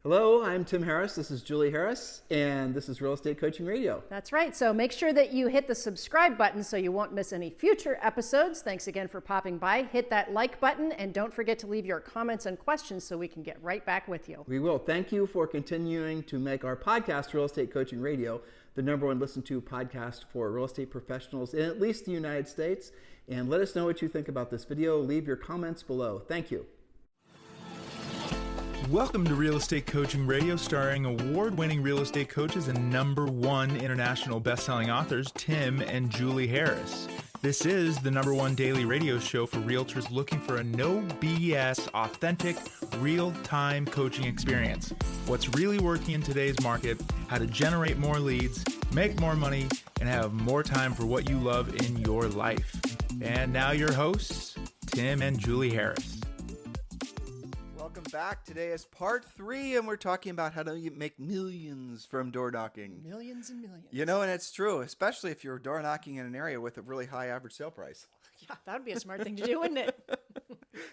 Hello, I'm Tim Harris. This is Julie Harris, and this is Real Estate Coaching Radio. That's right. So make sure that you hit the subscribe button so you won't miss any future episodes. Thanks again for popping by. Hit that like button, and don't forget to leave your comments and questions so we can get right back with you. We will. Thank you for continuing to make our podcast, Real Estate Coaching Radio, the number one listened to podcast for real estate professionals in at least the United States. And let us know what you think about this video. Leave your comments below. Thank you. Welcome to Real Estate Coaching Radio, starring award-winning real estate coaches and #1 international best-selling authors, Tim and Julie Harris. This is the #1 daily radio show for realtors looking for a no BS, authentic, real-time coaching experience. What's really working in today's market, how to generate more leads, make more money, and have more time for what you love in your life. And now your hosts, Tim and Julie Harris. Welcome back. Today is part 3, and we're talking about how to make millions from door knocking. Millions and millions. You know, and it's true, especially if you're door knocking in an area with a really high average sale price. Yeah, that would be a smart thing to do, wouldn't it?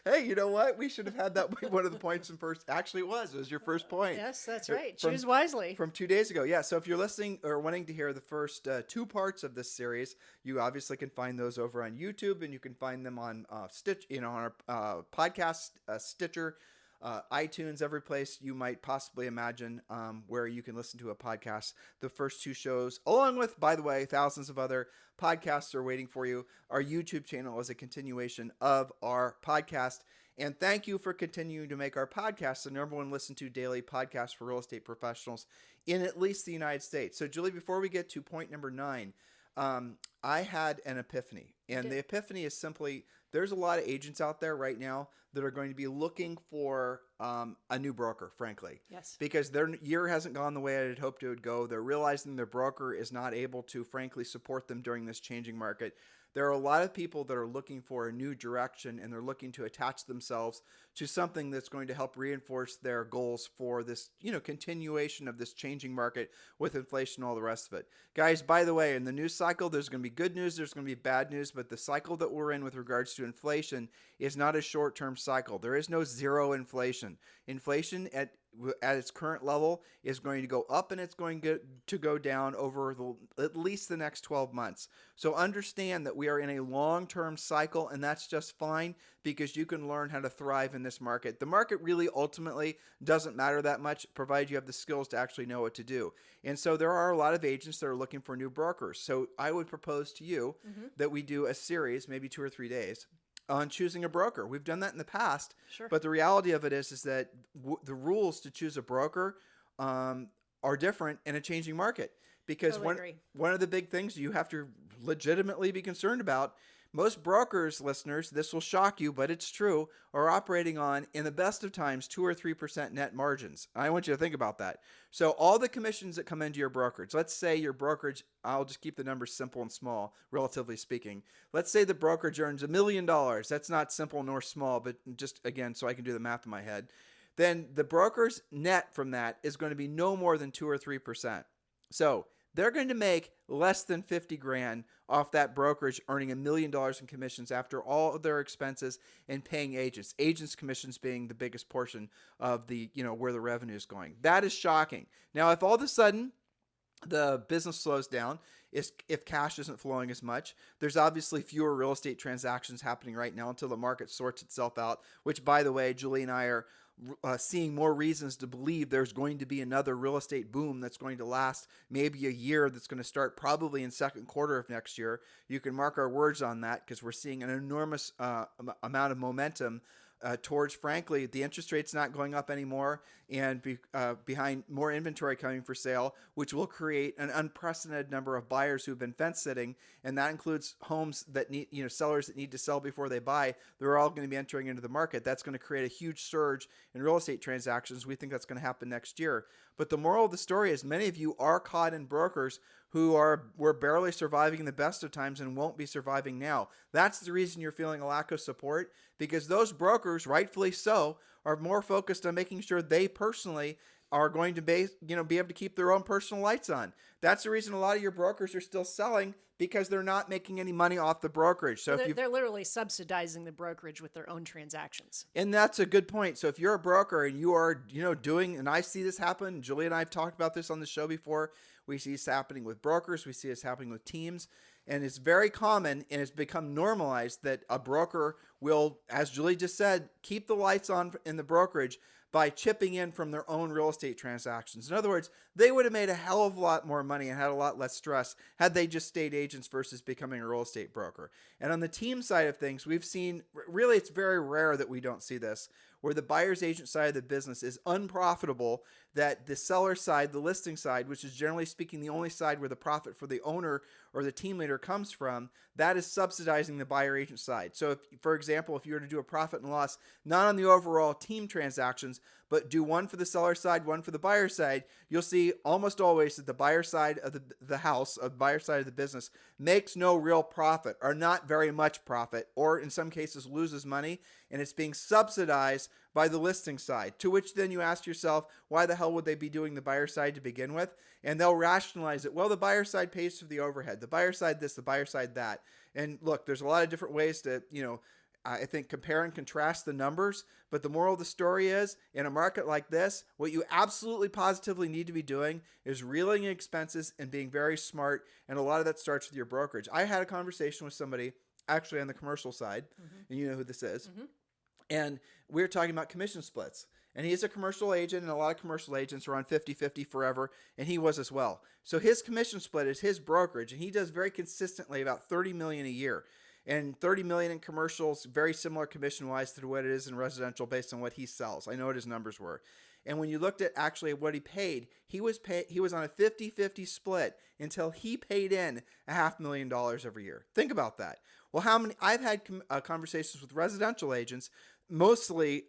Hey, you know what? We should have had that be one of the points in first. Actually, it was your first point. Yes, that's right. Choose wisely. From 2 days ago. Yeah. So if you're listening or wanting to hear the first 2 parts of this series, you obviously can find those over on YouTube, and you can find them on on our podcast, Stitcher, iTunes, every place you might possibly imagine where you can listen to a podcast. The first 2 shows, along with, by the way, thousands of other podcasts are waiting for you. Our YouTube channel is a continuation of our podcast. And thank you for continuing to make our podcast the #1 listened to daily podcast for real estate professionals in at least the United States. So, Julie, before we get to point number 9, I had an epiphany. And the epiphany is simply, there's a lot of agents out there right now that are going to be looking for a new broker, frankly. Yes. Because their year hasn't gone the way I had hoped it would go. They're realizing their broker is not able to, frankly, support them during this changing market. There are a lot of people that are looking for a new direction, and they're looking to attach themselves to something that's going to help reinforce their goals for this, continuation of this changing market with inflation and all the rest of it. Guys, by the way, in the news cycle, there's going to be good news, there's going to be bad news, but the cycle that we're in with regards to inflation is not a short-term cycle. There is no zero inflation. Inflation at its current level is going to go up, and it's going to go down over at least the next 12 months. So understand that we are in a long-term cycle, and that's just fine because you can learn how to thrive in this market. The market really ultimately doesn't matter that much, provided you have the skills to actually know what to do. And so there are a lot of agents that are looking for new brokers. So I would propose to you that we do a series, maybe 2 or 3 days, on choosing a broker. We've done that in the past, Sure. But the reality of it is that the rules to choose a broker are different in a changing market. Because Totally one of the big things you have to legitimately be concerned about, most brokers, listeners, this will shock you, but it's true, are operating on, in the best of times, 2 or 3% net margins. I want you to think about that. So all the commissions that come into your brokerage, let's say your brokerage, I'll just keep the numbers simple and small, relatively speaking. Let's say the brokerage earns $1 million. That's not simple nor small, but just, again, so I can do the math in my head. Then the broker's net from that is going to be no more than 2 or 3%. So they're going to make less than $50,000 off that brokerage, earning $1 million in commissions after all of their expenses and paying agents. Agents' commissions being the biggest portion of the, where the revenue is going. That is shocking. Now, if all of a sudden the business slows down, if cash isn't flowing as much, there's obviously fewer real estate transactions happening right now until the market sorts itself out, which, by the way, Julie and I are seeing more reasons to believe there's going to be another real estate boom that's going to last maybe a year, that's going to start probably in second quarter of next year. You can mark our words on that because we're seeing an enormous amount of momentum towards, frankly, the interest rates not going up anymore, and behind more inventory coming for sale, which will create an unprecedented number of buyers who've been fence sitting, and that includes homes that need, sellers that need to sell before they buy. They're all going to be entering into the market. That's going to create a huge surge in real estate transactions. We think that's going to happen next year. But the moral of the story is many of you are caught in brokers who were barely surviving in the best of times and won't be surviving now. That's the reason you're feeling a lack of support, because those brokers, rightfully so, are more focused on making sure they personally are going to be able to keep their own personal lights on. That's the reason a lot of your brokers are still selling, because they're not making any money off the brokerage. So they're literally subsidizing the brokerage with their own transactions. And that's a good point. So if you're a broker and you are, doing, and I see this happen, Julie and I have talked about this on the show before. We see this happening with brokers. We see this happening with teams. And it's very common, and it's become normalized that a broker will, as Julie just said, keep the lights on in the brokerage by chipping in from their own real estate transactions. In other words, they would have made a hell of a lot more money and had a lot less stress had they just stayed agents versus becoming a real estate broker. And on the team side of things, we've seen, really, it's very rare that we don't see this, where the buyer's agent side of the business is unprofitable, that the seller side, the listing side, which is generally speaking the only side where the profit for the owner or the team leader comes from, that is subsidizing the buyer agent side. So if, for example, if you were to do a profit and loss, not on the overall team transactions, but do one for the seller side, one for the buyer side, you'll see almost always that the buyer side of the house, of the buyer side of the business, makes no real profit, or not very much profit, or in some cases loses money, and it's being subsidized by the listing side. To which then you ask yourself, why the hell would they be doing the buyer side to begin with? And they'll rationalize it. Well, the buyer side pays for the overhead. The buyer side this, the buyer side that. And look, there's a lot of different ways to, I think, compare and contrast the numbers. But the moral of the story is, in a market like this, what you absolutely positively need to be doing is reeling in expenses and being very smart. And a lot of that starts with your brokerage. I had a conversation with somebody actually on the commercial side, and you know who this is. And we were talking about commission splits. And he's a commercial agent, and a lot of commercial agents are on 50-50 forever, and he was as well. So his commission split is his brokerage, and he does very consistently about $30 million a year. And $30 million in commercials, very similar commission-wise to what it is in residential based on what he sells. I know what his numbers were. And when you looked at actually what he paid, he was on a 50-50 split until he paid in $500,000 every year. Think about that. Well, I've had conversations with residential agents. Mostly,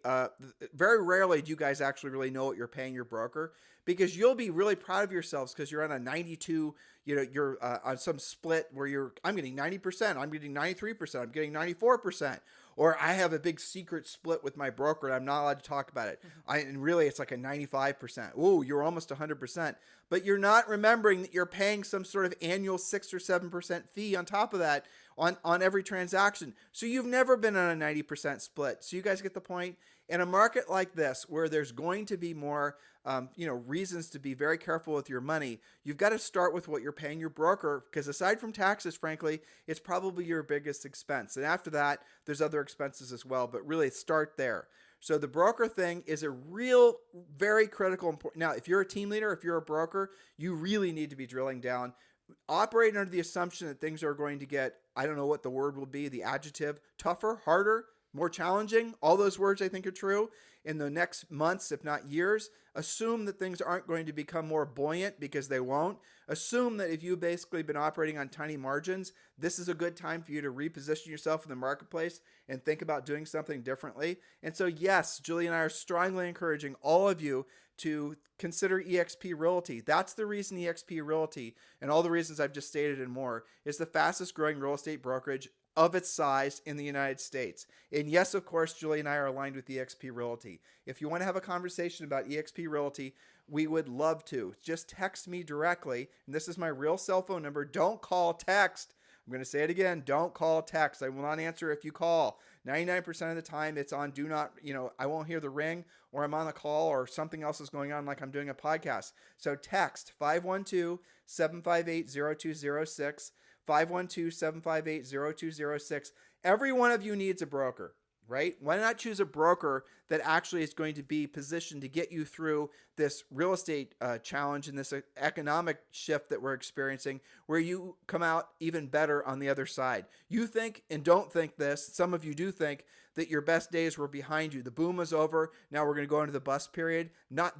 very rarely do you guys actually really know what you're paying your broker, because you'll be really proud of yourselves because you're on a 92, you're on some split where I'm getting 90%, I'm getting 93%, I'm getting 94%, or I have a big secret split with my broker and I'm not allowed to talk about it. And really it's like a 95%. Ooh, you're almost 100%, but you're not remembering that you're paying some sort of annual 6 or 7% fee on top of that on every transaction. So you've never been on a 90% split. So you guys get the point? In a market like this, where there's going to be more, reasons to be very careful with your money, you've got to start with what you're paying your broker, because aside from taxes, frankly, it's probably your biggest expense. And after that, there's other expenses as well, but really start there. So the broker thing is a real, very critical, important. Now, if you're a team leader, if you're a broker, you really need to be drilling down. Operating under the assumption that things are going to get, I don't know what the word will be, the adjective, tougher, harder, more challenging. All those words I think are true in the next months, if not years. Assume that things aren't going to become more buoyant, because they won't. Assume that if you've basically been operating on tiny margins, this is a good time for you to reposition yourself in the marketplace and think about doing something differently. And so, yes, Julie and I are strongly encouraging all of you to consider eXp Realty. That's the reason eXp Realty, and all the reasons I've just stated and more, is the fastest growing real estate brokerage of its size in the United States. And yes, of course, Julie and I are aligned with eXp Realty. If you want to have a conversation about eXp Realty, we would love to. Just text me directly, and this is my real cell phone number. Don't call, text. I'm going to say it again. Don't call, text. I will not answer if you call. 99% of the time it's on do not, I won't hear the ring, or I'm on a call, or something else is going on like I'm doing a podcast. So text 512-758-0206, 512-758-0206. Every one of you needs a broker, right? Why not choose a broker that actually is going to be positioned to get you through this real estate challenge and this economic shift that we're experiencing, where you come out even better on the other side. You think, and don't think this, some of you do think, that your best days were behind you. The boom was over. Now we're going to go into the bust period.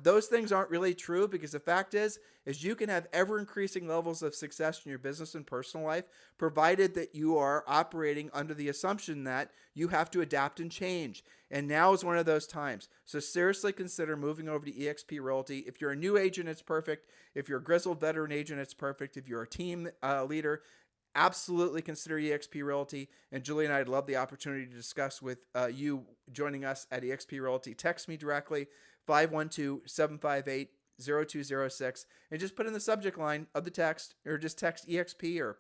Those things aren't really true, because the fact is you can have ever increasing levels of success in your business and personal life, provided that you are operating under the assumption that you have to adapt and change. And now is one of those times. So seriously consider moving over to eXp Realty. If you're a new agent, it's perfect. If you're a grizzled veteran agent, it's perfect. If you're a team leader, absolutely consider eXp Realty. And Julie and I'd love the opportunity to discuss with you joining us at eXp Realty. Text me directly, 512-758-0206, and just put in the subject line of the text, or just text eXp or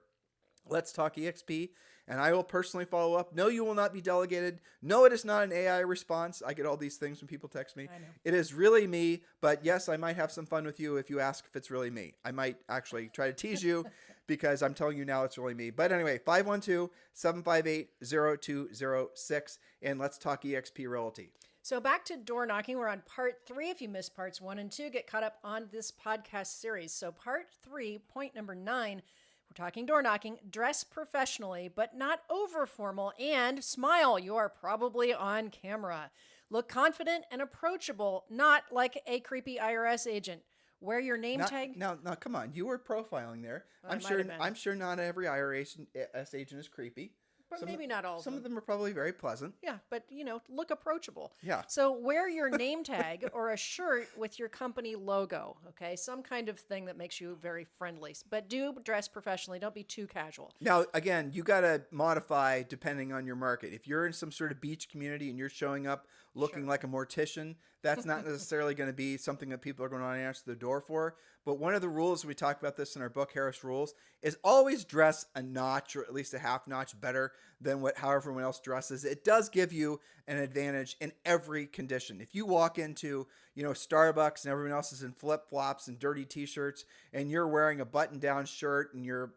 Let's Talk eXp, and I will personally follow up. No, you will not be delegated. No, it is not an AI response. I get all these things when people text me. I know. It is really me, but yes, I might have some fun with you if you ask if it's really me. I might actually try to tease you because I'm telling you now it's really me. But anyway, 512-758-0206, and Let's Talk eXp Realty. So back to door knocking. We're on part 3. If you missed parts 1 and 2, get caught up on this podcast series. So part 3, point number 9, we're talking door knocking. Dress professionally, but not over formal, and smile. You are probably on camera. Look confident and approachable, not like a creepy IRS agent. Wear your name tag. Now, come on. You were profiling there. I might have been. I'm sure not every IRS agent is creepy. But maybe not all of Some them. of them are probably very pleasant. Yeah, but look approachable. Yeah. So wear your name tag or a shirt with your company logo, okay? Some kind of thing that makes you very friendly. But do dress professionally. Don't be too casual. Now, again, you got to modify depending on your market. If you're in some sort of beach community and you're showing up looking like a mortician, that's not necessarily going to be something that people are going to answer the door for. But one of the rules, we talk about this in our book, Harris Rules, is always dress a notch or at least a half notch better than how everyone else dresses. It does give you an advantage in every condition. If you walk into, Starbucks and everyone else is in flip-flops and dirty t-shirts and you're wearing a button-down shirt and you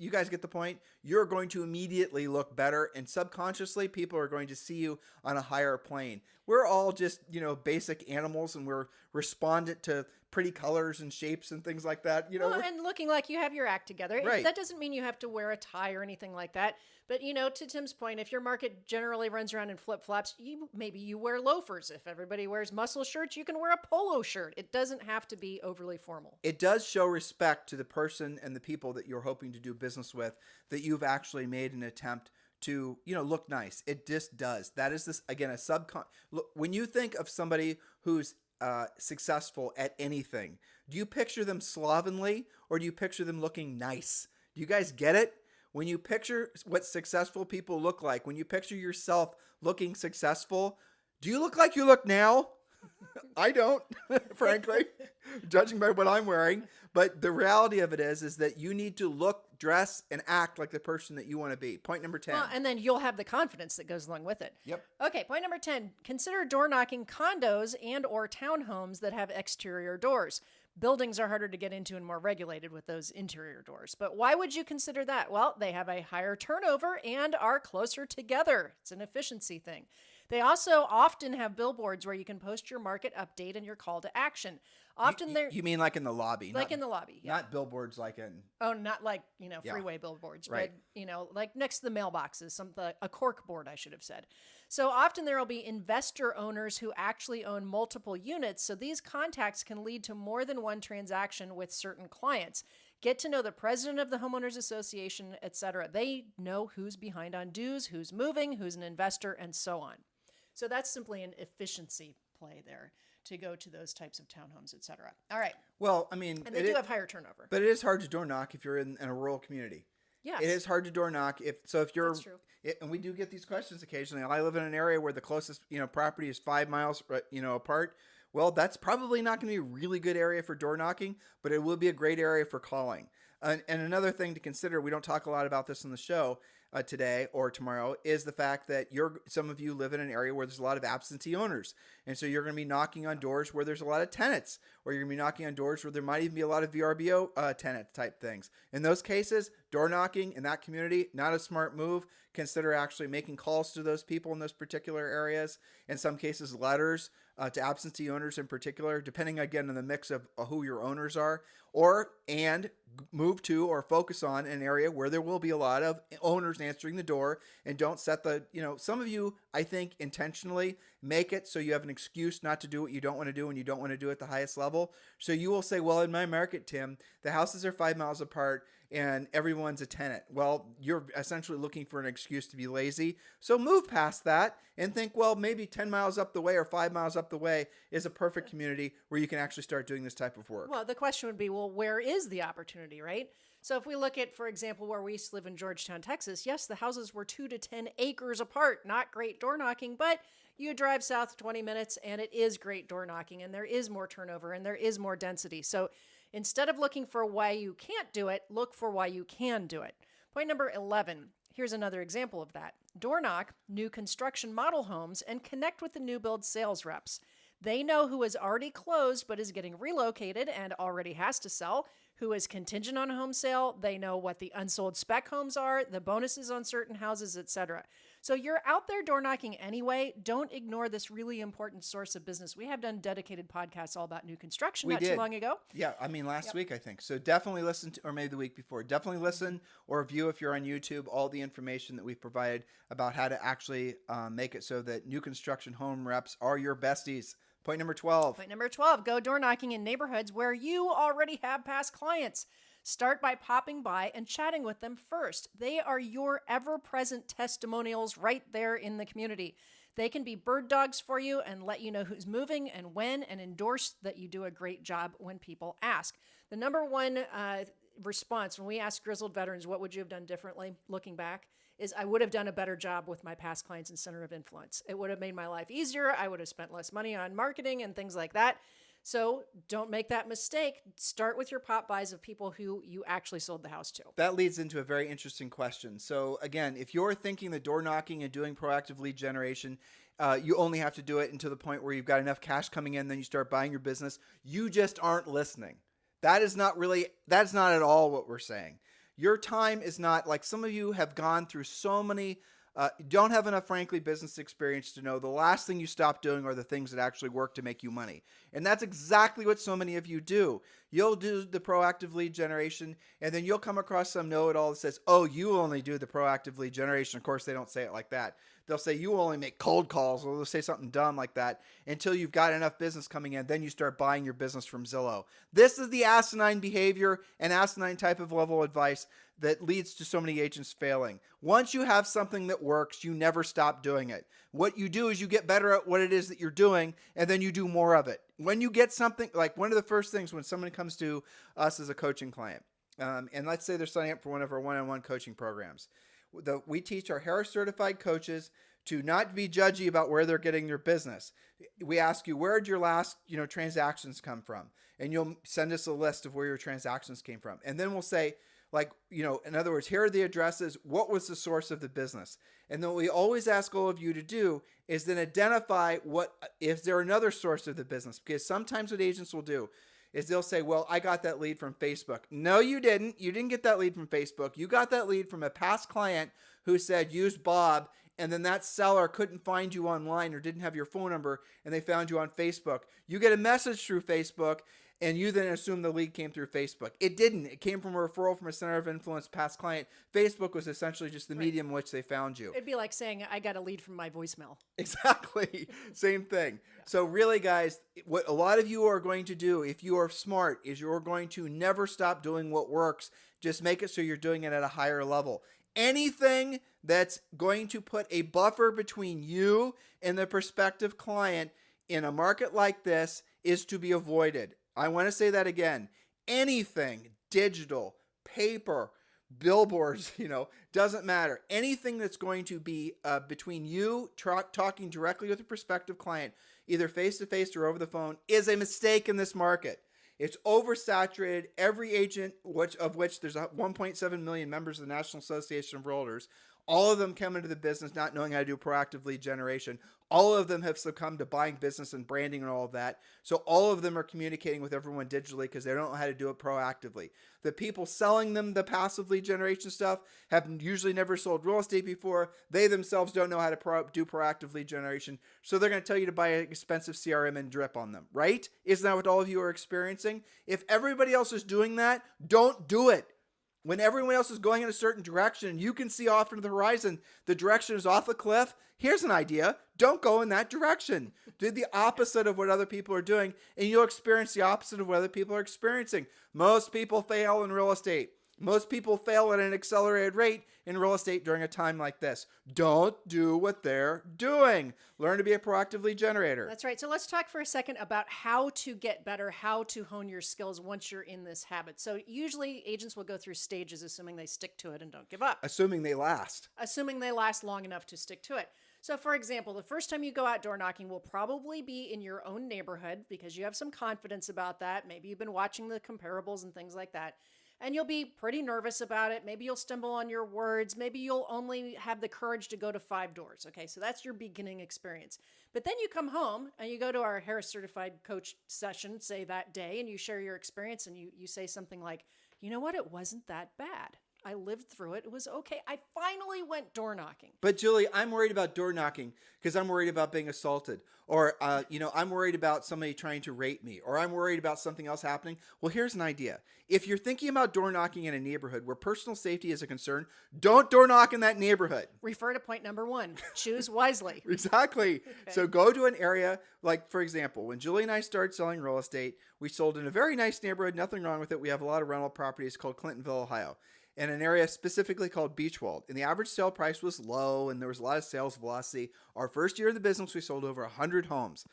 guys get the point, you're going to immediately look better, and subconsciously people are going to see you on a higher plane. We're all just, basic animals, and we're respondent to pretty colors and shapes and things like that. Well, and looking like you have your act together. Right. That doesn't mean you have to wear a tie or anything like that. But, to Tim's point, if your market generally runs around in flip-flops, maybe you wear loafers. If everybody wears muscle shirts, you can wear a polo shirt. It doesn't have to be overly formal. It does show respect to the person and the people that you're hoping to do business with, that you've actually made an attempt to, look nice. It just does. That is this, again, look, when you think of somebody who's successful at anything, do you picture them slovenly or do you picture them looking nice? Do you guys get it? When you picture what successful people look like, when you picture yourself looking successful, do you look like you look now? I don't, frankly, judging by what I'm wearing. But the reality of it is that you need to look, dress, and act like the person that you want to be. Point number 10. Well, and then you'll have the confidence that goes along with it. Yep. Okay, point number 10. Consider door knocking condos and or townhomes that have exterior doors. Buildings are harder to get into and more regulated with those interior doors. But why would you consider that? Well, they have a higher turnover and are closer together. It's an efficiency thing. They also often have billboards where you can post your market update and your call to action. Often they're... You mean like in the lobby? Like in the lobby, yeah. Not billboards like in... Oh, not like, freeway billboards, right. But, like next to the mailboxes, a cork board, I should have said. So often there will be investor owners who actually own multiple units. So these contacts can lead to more than one transaction with certain clients. Get to know the president of the homeowners association, etc. They know who's behind on dues, who's moving, who's an investor, and so on. So that's simply an efficiency play there to go to those types of townhomes, etc. All right. Well, I mean... And they do have higher turnover. But it is hard to door knock if you're in a rural community. Yes. It is hard to door knock if you're... That's true. And we do get these questions occasionally. I live in an area where the closest, property is 5 miles, apart. Well, that's probably not going to be a really good area for door knocking, but it will be a great area for calling. And another thing to consider, we don't talk a lot about this on the show today or tomorrow, is the fact that some of you live in an area where there's a lot of absentee owners. And so you're going to be knocking on doors where there's a lot of tenants, or you're going to be knocking on doors where there might even be a lot of VRBO tenant type things. In those cases, door knocking in that community, not a smart move. Consider actually making calls to those people in those particular areas. In some cases, letters to absentee owners in particular, depending again on the mix of who your owners are, and move to or focus on an area where there will be a lot of owners answering the door, and don't set some of you, I think, intentionally make it so you have an excuse not to do what you don't want to do and you don't want to do at the highest level. So you will say, well, in my market, Tim, the houses are 5 miles apart and everyone's a tenant. Well, you're essentially looking for an excuse to be lazy. So move past that and think, well, maybe 10 miles up the way or 5 miles up the way is a perfect community where you can actually start doing this type of work. Well, the question would be, well, where is the opportunity, right? So if we look at, for example, where we used to live in Georgetown, Texas, yes, the houses were 2 to 10 acres apart. Not great door knocking, but you drive south 20 minutes and it is great door knocking and there is more turnover and there is more density. So instead of looking for why you can't do it, look for why you can do it. Point number 11. Here's another example of that. Door knock new construction model homes and connect with the new build sales reps. They know who is already closed but is getting relocated and already has to sell, who is contingent on a home sale. They know what the unsold spec homes are, the bonuses on certain houses, etc. So you're out there door knocking anyway. Don't ignore this really important source of business. We have done dedicated podcasts all about new construction too long ago. Yeah, I mean last week, I think. So definitely listen to, or maybe the week before, definitely listen or view if you're on YouTube, all the information that we've provided about how to actually make it so that new construction home reps are your besties. Point number 12. Point number 12, go door knocking in neighborhoods where you already have past clients. Start by popping by and chatting with them first. They are your ever-present testimonials right there in the community. They can be bird dogs for you and let you know who's moving and when, and endorse that you do a great job when people ask. The number one response when we ask grizzled veterans, what would you have done differently looking back, is I would have done a better job with my past clients and center of influence. It would have made my life easier. I would have spent less money on marketing and things like that. So don't make that mistake. Start with your pop buys of people who you actually sold the house to. That leads into a very interesting question. So again, if you're thinking the door knocking and doing proactive lead generation, you only have to do it until the point where you've got enough cash coming in, then you start buying your business. You just aren't listening. That's not at all what we're saying. Your time is not, like some of you have gone through so many, don't have enough, frankly, business experience to know the last thing you stop doing are the things that actually work to make you money. And that's exactly what so many of you do. You'll do the proactive lead generation, and then you'll come across some know-it-all that says, oh, you only do the proactive lead generation. Of course, they don't say it like that. They'll say you only make cold calls, or they'll say something dumb like that until you've got enough business coming in. Then you start buying your business from Zillow. This is the asinine behavior and asinine type of level advice that leads to so many agents failing. Once you have something that works, you never stop doing it. What you do is you get better at what it is that you're doing, and then you do more of it. When you get something, like one of the first things when someone comes to us as a coaching client, and let's say they're signing up for one of our one-on-one coaching programs, we teach our Harris certified coaches to not be judgy about where they're getting their business. We ask you, where did your last, transactions come from? And you'll send us a list of where your transactions came from. And then we'll say, in other words, here are the addresses. What was the source of the business? And then what we always ask all of you to do is then identify if there another source of the business, because sometimes what agents will do is they'll say, well, I got that lead from Facebook. No, you didn't. You didn't get that lead from Facebook. You got that lead from a past client who said, use Bob. And then that seller couldn't find you online or didn't have your phone number, and they found you on Facebook. You get a message through Facebook, and you then assume the lead came through Facebook. It didn't. It came from a referral from a center of influence past client. Facebook was essentially just the medium in which they found you. It'd be like saying, I got a lead from my voicemail. Exactly. Same thing. Yeah. So really, guys, what a lot of you are going to do, if you are smart, is you're going to never stop doing what works. Just make it so you're doing it at a higher level. Anything that's going to put a buffer between you and the prospective client in a market like this is to be avoided. I want to say that again. Anything digital, paper, billboards, doesn't matter. Anything that's going to be between you talking directly with a prospective client, either face-to-face or over the phone, is a mistake in this market. It's oversaturated. Every agent, of which there's 1.7 million members of the National Association of Realtors, all of them come into the business not knowing how to do proactive lead generation. All of them have succumbed to buying business and branding and all of that. So all of them are communicating with everyone digitally because they don't know how to do it proactively. The people selling them the passive lead generation stuff have usually never sold real estate before. They themselves don't know how to do proactive lead generation. So they're going to tell you to buy an expensive CRM and drip on them, right? Isn't that what all of you are experiencing? If everybody else is doing that, don't do it. When everyone else is going in a certain direction and you can see off into the horizon, the direction is off a cliff. Here's an idea. Don't go in that direction. Do the opposite of what other people are doing, and you'll experience the opposite of what other people are experiencing. Most people fail in real estate. Most people fail at an accelerated rate in real estate during a time like this. Don't do what they're doing. Learn to be a proactive lead generator. That's right. So let's talk for a second about how to get better, how to hone your skills once you're in this habit. So usually agents will go through stages, assuming they stick to it and don't give up. Assuming they last. Assuming they last long enough to stick to it. So for example, the first time you go out door knocking will probably be in your own neighborhood because you have some confidence about that. Maybe you've been watching the comparables and things like that. And you'll be pretty nervous about it. Maybe you'll stumble on your words. Maybe you'll only have the courage to go to 5 doors. Okay, so that's your beginning experience. But then you come home and you go to our Harris Certified Coach session, say that day, and you share your experience and you say something like, you know what, it wasn't that bad. I lived through it. It was okay. I finally went door knocking. But Julie, I'm worried about door knocking because I'm worried about being assaulted, or I'm worried about somebody trying to rape me, or I'm worried about something else happening. Well, here's an idea. If you're thinking about door knocking in a neighborhood where personal safety is a concern, don't door knock in that neighborhood. Refer to point number 1. Choose wisely. Exactly. Okay. So go to an area like, for example, when Julie and I started selling real estate, we sold in a very nice neighborhood. Nothing wrong with it. We have a lot of rental properties called Clintonville, Ohio, in an area specifically called Beachwold. And the average sale price was low and there was a lot of sales velocity. Our first year in the business, we sold over 100 homes.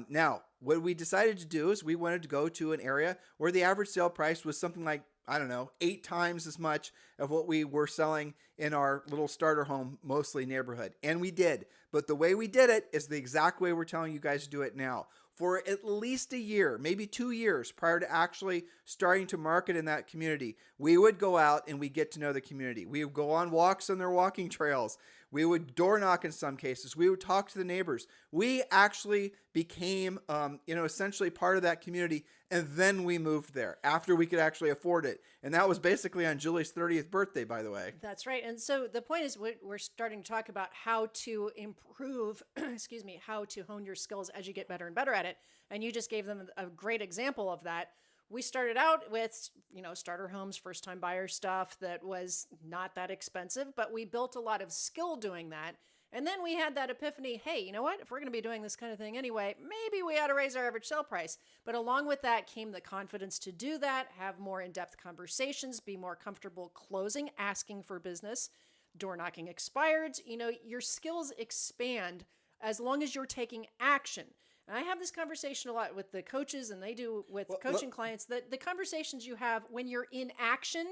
Now, what we decided to do is we wanted to go to an area where the average sale price was something like, 8 times as much of what we were selling in our little starter home, mostly neighborhood. And we did. But the way we did it is the exact way we're telling you guys to do it now. For at least a year, maybe 2 years prior to actually starting to market in that community, we would go out and we get to know the community. We would go on walks on their walking trails. We would door knock in some cases. We would talk to the neighbors. We actually became, essentially part of that community. And then we moved there after we could actually afford it. And that was basically on Julie's 30th birthday, by the way. That's right. And so the point is we're starting to talk about how to improve, how to hone your skills as you get better and better at it. And you just gave them a great example of that. We started out with, starter homes, first-time buyer stuff that was not that expensive, but we built a lot of skill doing that. And then we had that epiphany, hey, you know what? If we're going to be doing this kind of thing anyway, maybe we ought to raise our average sale price. But along with that came the confidence to do that, have more in-depth conversations, be more comfortable closing, asking for business. Door knocking expired. Your skills expand as long as you're taking action. And I have this conversation a lot with the coaches, and they do with coaching clients, that the conversations you have when you're in action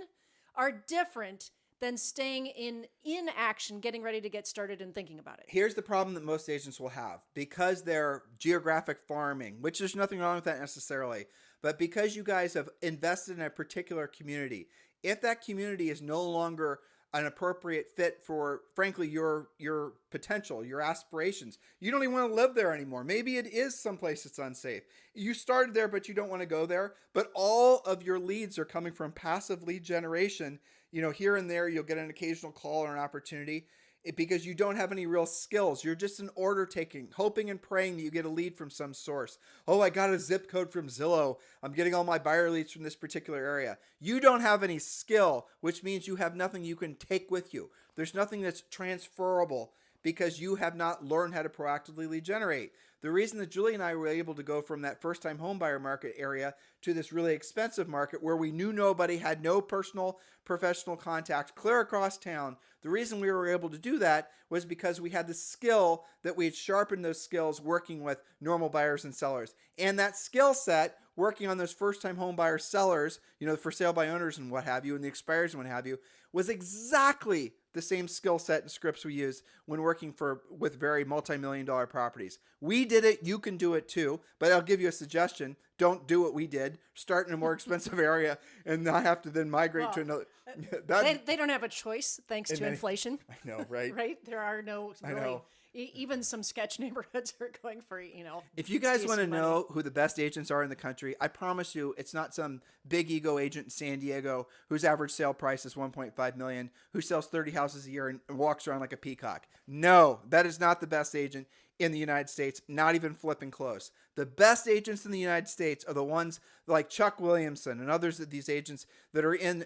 are different than staying in inaction, getting ready to get started and thinking about it. Here's the problem that most agents will have. Because they're geographic farming, which there's nothing wrong with that necessarily, but because you guys have invested in a particular community, if that community is no longer an appropriate fit for, frankly, your potential, your aspirations, you don't even want to live there anymore. Maybe it is someplace that's unsafe. You started there, but you don't want to go there. But all of your leads are coming from passive lead generation. Here and there, you'll get an occasional call or an opportunity because you don't have any real skills. You're just an order taking, hoping and praying that you get a lead from some source. Oh, I got a zip code from Zillow. I'm getting all my buyer leads from this particular area. You don't have any skill, which means you have nothing you can take with you. There's nothing that's transferable because you have not learned how to proactively lead generate. The reason that Julie and I were able to go from that first-time home buyer market area to this really expensive market where we knew nobody, had no personal professional contact, clear across town, the reason we were able to do that was because we had the skill that we had sharpened those skills working with normal buyers and sellers. And that skill set, working on those first-time home buyer sellers, for sale by owners and what have you, and the expires and what have you, was exactly the same skill set and scripts we use when working with very multi-million-dollar properties. We did it. You can do it too. But I'll give you a suggestion. Don't do what we did. Start in a more expensive area and not have to then migrate to another. They don't have a choice thanks to inflation. I know, right? Right? There are no really. I know. Even some sketch neighborhoods are going for, If you guys want to know who the best agents are in the country, I promise you it's not some big ego agent in San Diego whose average sale price is $1.5 $1.5 million who sells 30 houses a year and walks around like a peacock. No, that is not the best agent in the United States, not even flipping close. The best agents in the United States are the ones like Chuck Williamson and others of these agents that are in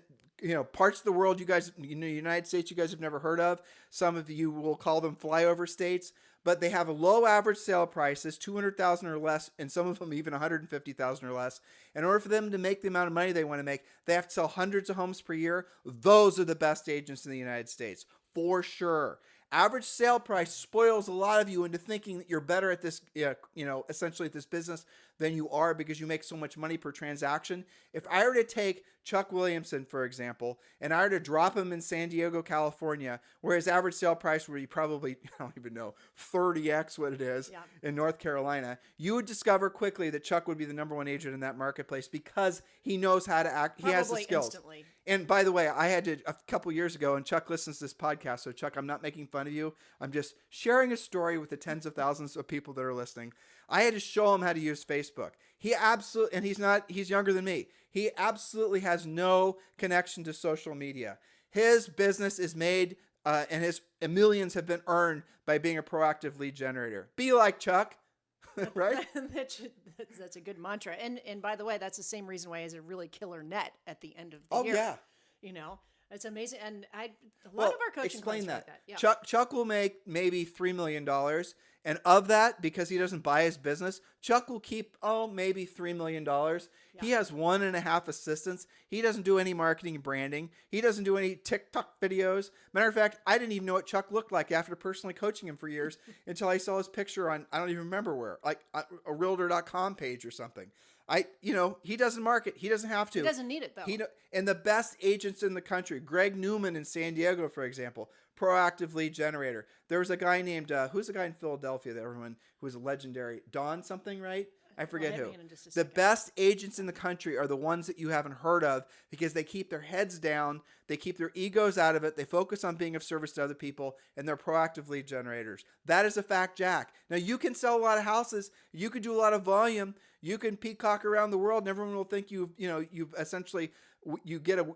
parts of the world United States you guys have never heard of. Some of you will call them flyover states, but they have a low average sale prices, $200,000 or less, and some of them even $150,000 or less. In order for them to make the amount of money they want to make, they have to sell hundreds of homes per year. Those are the best agents in the United States, for sure. Average sale price spoils a lot of you into thinking that you're better at this, essentially at this business than you are because you make so much money per transaction. If I were to take Chuck Williamson, for example, and I were to drop him in San Diego, California, where his average sale price would be probably, I don't even know, 30x what it is in North Carolina, you would discover quickly that Chuck would be the number one agent in that marketplace because he knows how to act. He has the skills. Instantly. And by the way, I had to, a couple years ago, and Chuck listens to this podcast, so Chuck, I'm not making fun of you. I'm just sharing a story with the tens of thousands of people that are listening. I had to show him how to use Facebook. He absolutely, and he's younger than me. He absolutely has no connection to social media. His business is made, and his millions have been earned by being a proactive lead generator. Be like Chuck. Right? That's a good mantra. And by the way, that's the same reason why he has a really killer net at the end of the Oh, year. yeah. It's amazing. And a lot of our coaching explain clients that. Like that. Yeah. Chuck will make maybe $3 million. And of that, because he doesn't buy his business, Chuck will keep, maybe $3 million. Yeah. He has 1.5 assistants. He doesn't do any marketing and branding. He doesn't do any TikTok videos. Matter of fact, I didn't even know what Chuck looked like after personally coaching him for years until I saw his picture on, I don't even remember where, like a realtor.com page or something. He doesn't market. He doesn't have to. He doesn't need it, though. And the best agents in the country, Greg Newman in San Diego, for example, proactive lead generator. There was a guy named, who's the guy in Philadelphia that everyone, who was a legendary, Don something, right? I forget who. The best agents in the country are the ones that you haven't heard of because they keep their heads down, they keep their egos out of it, they focus on being of service to other people, and they're proactive lead generators. That is a fact, Jack. Now, you can sell a lot of houses, you can do a lot of volume, you can peacock around the world, and everyone will think you've essentially, you get a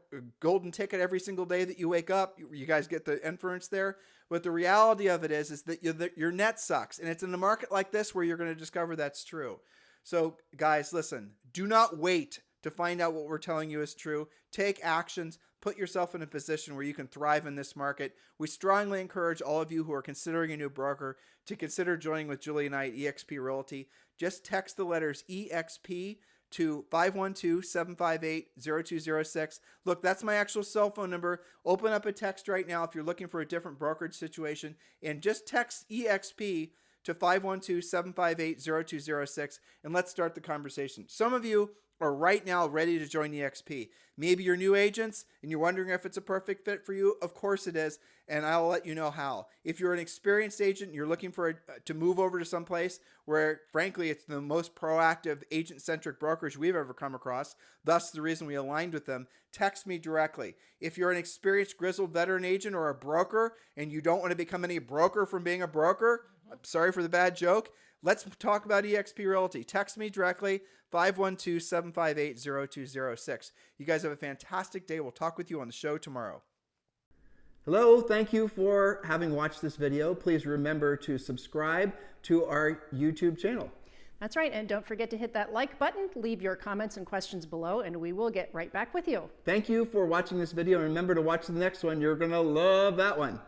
golden ticket every single day that you wake up. You guys get the inference there. But the reality of it is that your net sucks. And it's in a market like this where you're going to discover that's true. So guys, listen, do not wait to find out what we're telling you is true. Take actions. Put yourself in a position where you can thrive in this market. We strongly encourage all of you who are considering a new broker to consider joining with Julie and I at eXp Realty. Just text the letters EXP to 512-758-0206. Look, that's my actual cell phone number. Open up a text right now if you're looking for a different brokerage situation, and just text EXP to 512-758-0206, and let's start the conversation. Some of you are right now ready to join EXP. Maybe you're new agents and you're wondering if it's a perfect fit for you. Of course it is, and I'll let you know how. If you're an experienced agent and you're looking to move over to some place where, frankly, it's the most proactive agent-centric brokerage we've ever come across, thus the reason we aligned with them, text me directly. If you're an experienced, grizzled veteran agent or a broker and you don't want to become any broker from being a broker, I'm sorry for the bad joke, let's talk about eXp Realty. Text me directly, 512-758-0206. You guys have a fantastic day. We'll talk with you on the show tomorrow. Hello, thank you for having watched this video. Please remember to subscribe to our YouTube channel. That's right, and don't forget to hit that like button, leave your comments and questions below, and we will get right back with you. Thank you for watching this video, and remember to watch the next one. You're going to love that one.